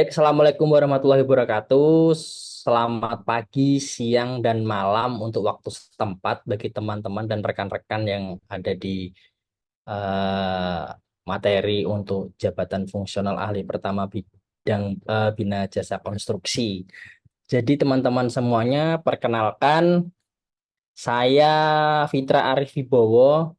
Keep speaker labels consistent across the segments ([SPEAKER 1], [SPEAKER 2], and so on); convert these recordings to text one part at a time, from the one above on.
[SPEAKER 1] Baik, Assalamualaikum warahmatullahi wabarakatuh. Selamat pagi, siang, dan malam untuk waktu setempat bagi teman-teman dan rekan-rekan yang ada di eh, materi untuk jabatan fungsional ahli pertama bidang bina jasa konstruksi. Jadi teman-teman semuanya, perkenalkan saya Fitra Arif Wibowo.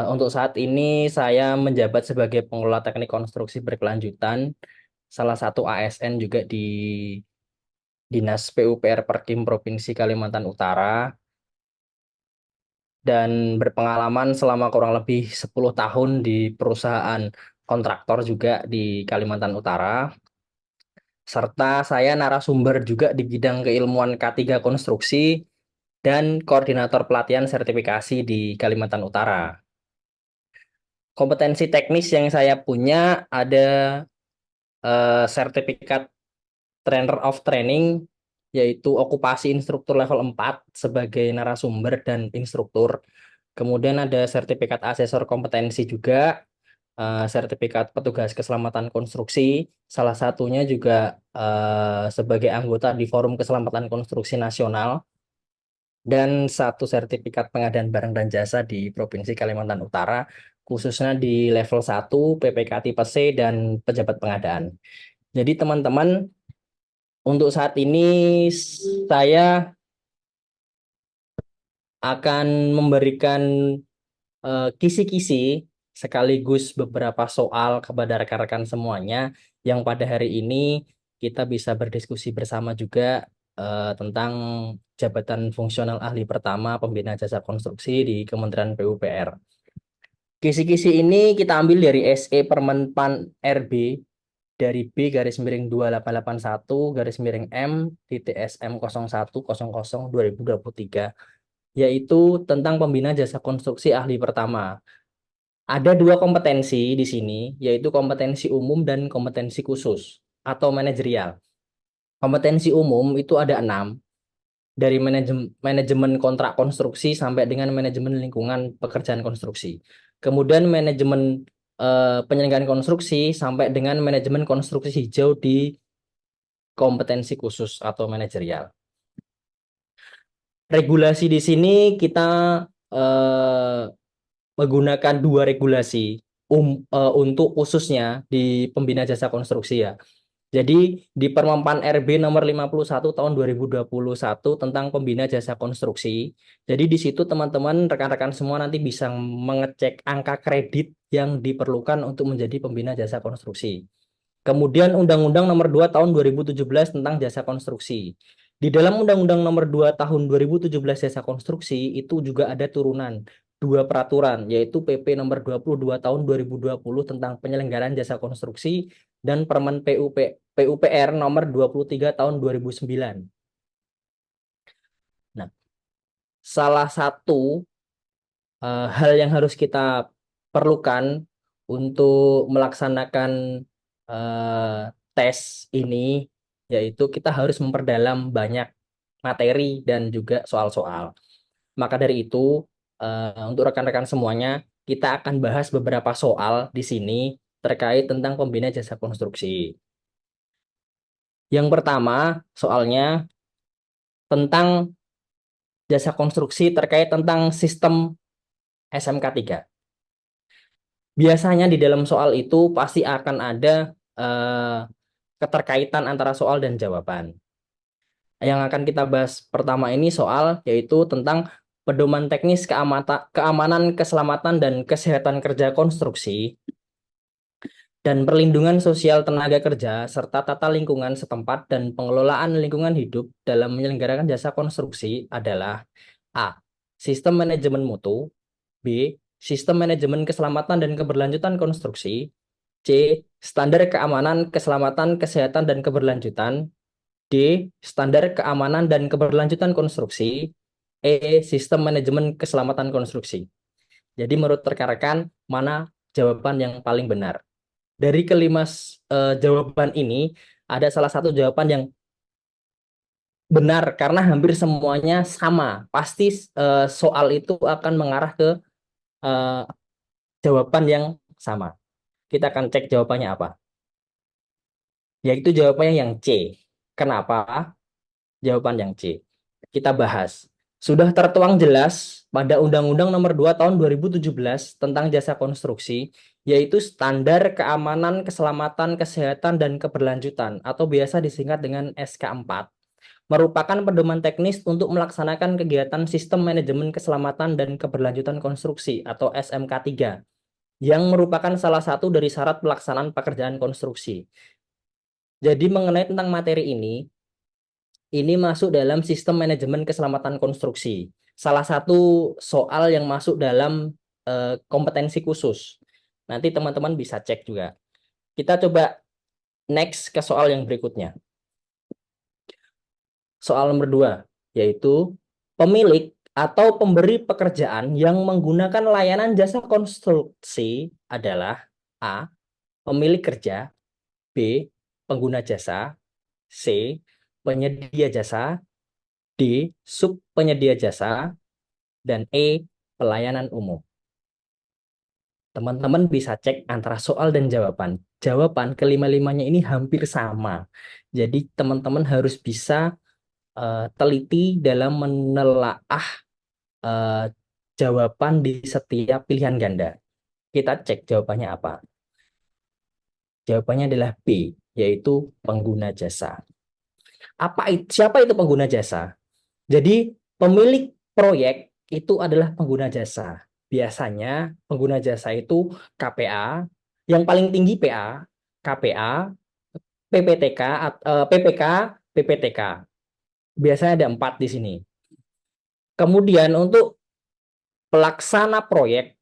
[SPEAKER 1] Untuk saat ini saya menjabat sebagai pengelola teknik konstruksi berkelanjutan, salah satu ASN juga di Dinas PUPR Perkim Provinsi Kalimantan Utara, dan berpengalaman selama kurang lebih 10 tahun di perusahaan kontraktor juga di Kalimantan Utara, serta saya narasumber juga di bidang keilmuan K3 Konstruksi dan koordinator pelatihan sertifikasi di Kalimantan Utara. Kompetensi teknis yang saya punya ada sertifikat Trainer of Training, yaitu okupasi instruktur level 4 sebagai narasumber dan instruktur. Kemudian ada sertifikat asesor kompetensi juga, sertifikat petugas keselamatan konstruksi, salah satunya juga sebagai anggota di Forum Keselamatan Konstruksi Nasional, dan satu sertifikat pengadaan barang dan jasa di Provinsi Kalimantan Utara, khususnya di level 1, PPK tipe C, dan pejabat pengadaan. Jadi teman-teman, untuk saat ini saya akan memberikan kisi-kisi sekaligus beberapa soal kepada rekan-rekan semuanya yang pada hari ini kita bisa berdiskusi bersama juga tentang jabatan fungsional ahli pertama pembina jasa konstruksi di Kementerian PUPR. Kisi-kisi ini kita ambil dari SE Permenpan RB dari B garis miring 2881 garis miring M titik SM 0100 2023, yaitu tentang pembina jasa konstruksi ahli pertama. Ada dua kompetensi di sini, yaitu kompetensi umum dan kompetensi khusus atau manajerial. Kompetensi umum itu ada 6, dari manajemen kontrak konstruksi sampai dengan manajemen lingkungan pekerjaan konstruksi. Kemudian manajemen penyelenggaraan konstruksi sampai dengan manajemen konstruksi hijau di kompetensi khusus atau manajerial. Regulasi di sini kita eh, menggunakan dua regulasi untuk khususnya di pembina jasa konstruksi ya. Jadi di Permenpan RB nomor 51 tahun 2021 tentang pembina jasa konstruksi. Jadi di situ teman-teman rekan-rekan semua nanti bisa mengecek angka kredit yang diperlukan untuk menjadi pembina jasa konstruksi. Kemudian Undang-Undang Nomor 2 Tahun 2017 tentang Jasa Konstruksi. Di dalam Undang-Undang Nomor 2 Tahun 2017 Jasa Konstruksi itu juga ada turunan dua peraturan, yaitu PP Nomor 22 Tahun 2020 tentang penyelenggaraan jasa konstruksi dan Permen PUPR Nomor 23 Tahun 2009. Nah, salah satu hal yang harus kita perlukan untuk melaksanakan tes ini, yaitu kita harus memperdalam banyak materi dan juga soal-soal. Maka dari itu, untuk rekan-rekan semuanya, kita akan bahas beberapa soal di sini terkait tentang pembina jasa konstruksi. Yang pertama, soalnya tentang jasa konstruksi terkait tentang sistem SMK 3. Biasanya di dalam soal itu pasti akan ada eh, keterkaitan antara soal dan jawaban. Yang akan kita bahas pertama ini soal yaitu tentang pedoman teknis keamanan, keselamatan, dan kesehatan kerja konstruksi dan perlindungan sosial tenaga kerja serta tata lingkungan setempat dan pengelolaan lingkungan hidup dalam menyelenggarakan jasa konstruksi adalah: A. Sistem manajemen mutu. B. Sistem manajemen keselamatan dan keberlanjutan konstruksi. C. Standar keamanan, keselamatan, kesehatan, dan keberlanjutan. D. Standar keamanan dan keberlanjutan konstruksi. E. Sistem manajemen keselamatan konstruksi. Jadi menurut rekan-rekan, mana jawaban yang paling benar? Dari kelima jawaban ini, ada salah satu jawaban yang benar karena hampir semuanya sama. Pasti soal itu akan mengarah ke eh, jawaban yang sama. Kita akan cek jawabannya apa. Yaitu jawabannya yang C. Kenapa? Jawaban yang C. Kita bahas. Sudah tertuang jelas pada Undang-Undang Nomor 2 Tahun 2017 tentang jasa konstruksi, yaitu Standar Keamanan, Keselamatan, Kesehatan, dan Keberlanjutan atau biasa disingkat dengan SK4, merupakan pedoman teknis untuk melaksanakan kegiatan Sistem Manajemen Keselamatan dan Keberlanjutan Konstruksi atau SMK3, yang merupakan salah satu dari syarat pelaksanaan pekerjaan konstruksi. Jadi mengenai tentang materi ini masuk dalam sistem manajemen keselamatan konstruksi. Salah satu soal yang masuk dalam kompetensi khusus. Nanti teman-teman bisa cek juga. Kita coba next ke soal yang berikutnya. Soal nomor 2, yaitu pemilik atau pemberi pekerjaan yang menggunakan layanan jasa konstruksi adalah A. Pemilik kerja, B. Pengguna jasa, C. Penyedia jasa, D. Sub penyedia jasa, dan E. Pelayanan umum. Teman-teman bisa cek antara soal dan jawaban. Jawaban kelima-limanya ini hampir sama. Jadi teman-teman harus bisa teliti dalam menelaah eh, jawaban di setiap pilihan ganda. Kita cek jawabannya apa. Jawabannya adalah B, yaitu pengguna jasa. Siapa itu pengguna jasa? Jadi pemilik proyek itu adalah pengguna jasa. Biasanya pengguna jasa itu KPA, yang paling tinggi PA, KPA, PPTK, PPK, PPTK. Biasanya ada 4 di sini. Kemudian untuk pelaksana proyek,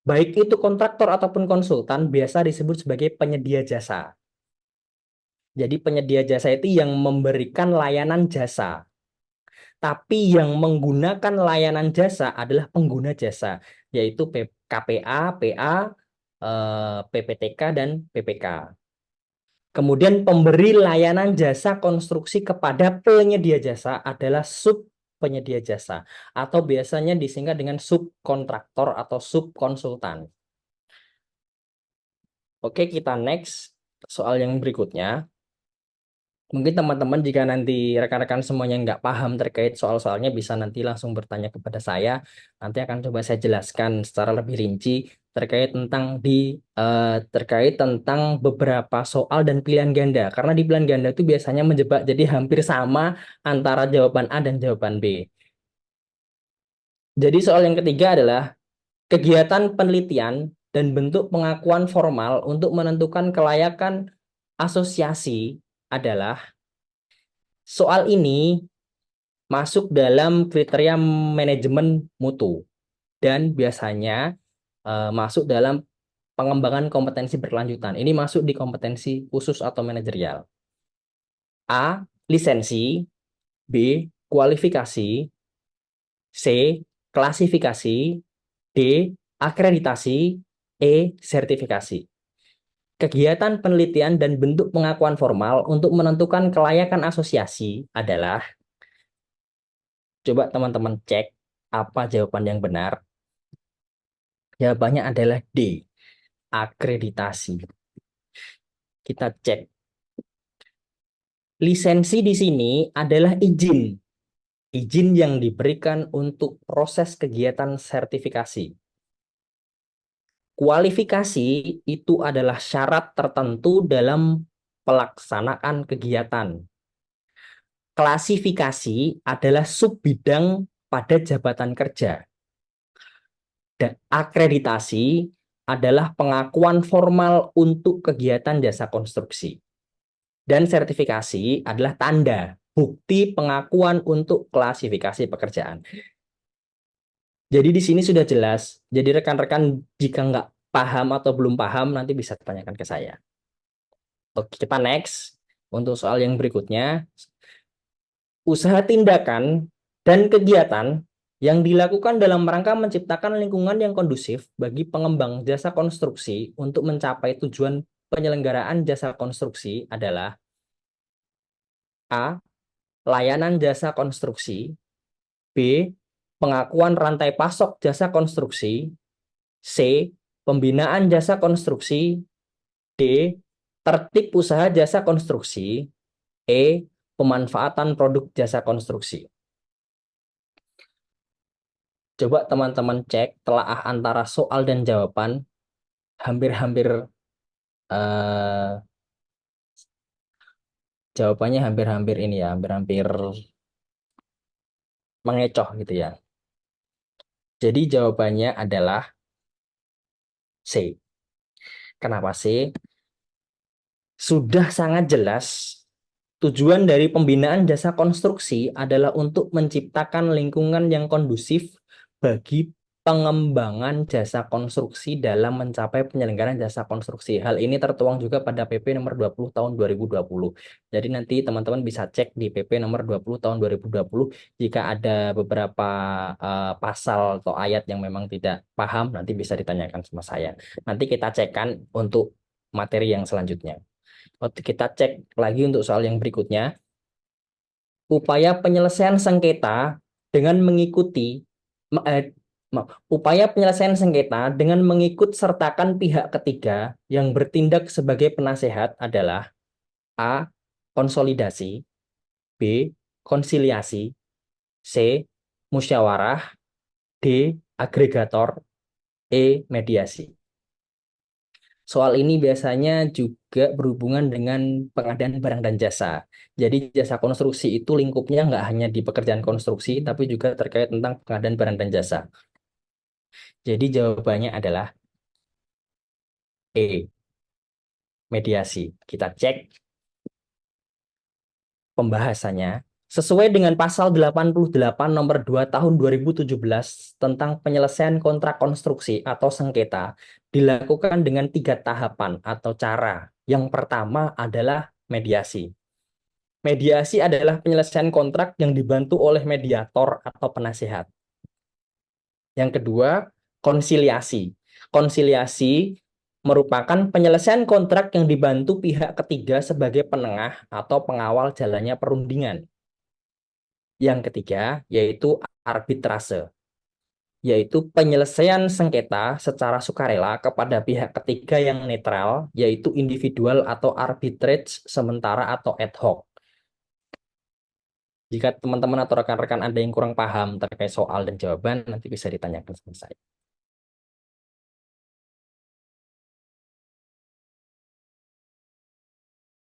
[SPEAKER 1] baik itu kontraktor ataupun konsultan, biasa disebut sebagai penyedia jasa. Jadi penyedia jasa itu yang memberikan layanan jasa. Tapi yang menggunakan layanan jasa adalah pengguna jasa, yaitu KPA, PA, PPTK, dan PPK. Kemudian pemberi layanan jasa konstruksi kepada penyedia jasa adalah sub penyedia jasa, atau biasanya disingkat dengan subkontraktor atau subkonsultan. Oke, kita next soal yang berikutnya. Mungkin teman-teman jika nanti rekan-rekan semuanya nggak paham terkait soal-soalnya bisa nanti langsung bertanya kepada saya. Nanti akan coba saya jelaskan secara lebih rinci terkait tentang beberapa soal dan pilihan ganda. Karena di pilihan ganda itu biasanya menjebak, jadi hampir sama antara jawaban A dan jawaban B. Jadi soal yang ketiga adalah kegiatan penelitian dan bentuk pengakuan formal untuk menentukan kelayakan asosiasi adalah. Soal ini masuk dalam kriteria manajemen mutu dan biasanya masuk dalam pengembangan kompetensi berkelanjutan. Ini masuk di kompetensi khusus atau manajerial. A. Lisensi, B. Kualifikasi, C. Klasifikasi, D. Akreditasi, E. Sertifikasi. Kegiatan penelitian dan bentuk pengakuan formal untuk menentukan kelayakan asosiasi adalah. Coba teman-teman cek apa jawaban yang benar. Jawabannya adalah D, akreditasi. Kita cek. Lisensi di sini adalah izin. Izin yang diberikan untuk proses kegiatan sertifikasi. Kualifikasi itu adalah syarat tertentu dalam pelaksanaan kegiatan. Klasifikasi adalah subbidang pada jabatan kerja. Dan akreditasi adalah pengakuan formal untuk kegiatan jasa konstruksi. Dan sertifikasi adalah tanda bukti pengakuan untuk klasifikasi pekerjaan. Jadi di sini sudah jelas. Jadi rekan-rekan jika nggak paham atau belum paham nanti bisa tanyakan ke saya. Oke, kita next untuk soal yang berikutnya. Usaha tindakan dan kegiatan yang dilakukan dalam rangka menciptakan lingkungan yang kondusif bagi pengembang jasa konstruksi untuk mencapai tujuan penyelenggaraan jasa konstruksi adalah A. Layanan jasa konstruksi, B. Pengakuan rantai pasok jasa konstruksi, C. Pembinaan jasa konstruksi, D. Tertib usaha jasa konstruksi. E. Pemanfaatan produk jasa konstruksi. Coba teman-teman cek telaah antara soal dan jawaban, hampir-hampir eh, jawabannya hampir-hampir ini ya, hampir-hampir mengecoh gitu ya. Jadi jawabannya adalah C. Kenapa C? Sudah sangat jelas tujuan dari pembinaan jasa konstruksi adalah untuk menciptakan lingkungan yang kondusif bagi pengembangan jasa konstruksi dalam mencapai penyelenggaraan jasa konstruksi. Hal ini tertuang juga pada PP nomor 20 tahun 2020. Jadi nanti teman-teman bisa cek di PP nomor 20 tahun 2020 jika ada beberapa pasal atau ayat yang memang tidak paham nanti bisa ditanyakan sama saya. Nanti kita cekkan untuk materi yang selanjutnya. Kita cek lagi untuk soal yang berikutnya. Upaya penyelesaian sengketa dengan mengikuti upaya penyelesaian sengketa dengan mengikut sertakan pihak ketiga yang bertindak sebagai penasehat adalah A. Konsolidasi, B. Konsiliasi, C. Musyawarah, D. Agregator, E. Mediasi. Soal ini biasanya juga berhubungan dengan pengadaan barang dan jasa. Jadi jasa konstruksi itu lingkupnya nggak hanya di pekerjaan konstruksi, tapi juga terkait tentang pengadaan barang dan jasa. Jadi jawabannya adalah E, mediasi. Kita cek pembahasannya. Sesuai dengan pasal 88 nomor 2 tahun 2017 tentang penyelesaian kontrak konstruksi atau sengketa, dilakukan dengan 3 tahapan atau cara. Yang pertama adalah mediasi. Mediasi adalah penyelesaian kontrak yang dibantu oleh mediator atau penasehat. Yang kedua, konsiliasi. Konsiliasi merupakan penyelesaian kontrak yang dibantu pihak ketiga sebagai penengah atau pengawal jalannya perundingan. Yang ketiga, yaitu arbitrase, yaitu penyelesaian sengketa secara sukarela kepada pihak ketiga yang netral, yaitu individual atau arbitrage sementara atau ad hoc. Jika teman-teman atau rekan-rekan Anda yang kurang paham terkait soal dan jawaban, nanti bisa ditanyakan sama saya.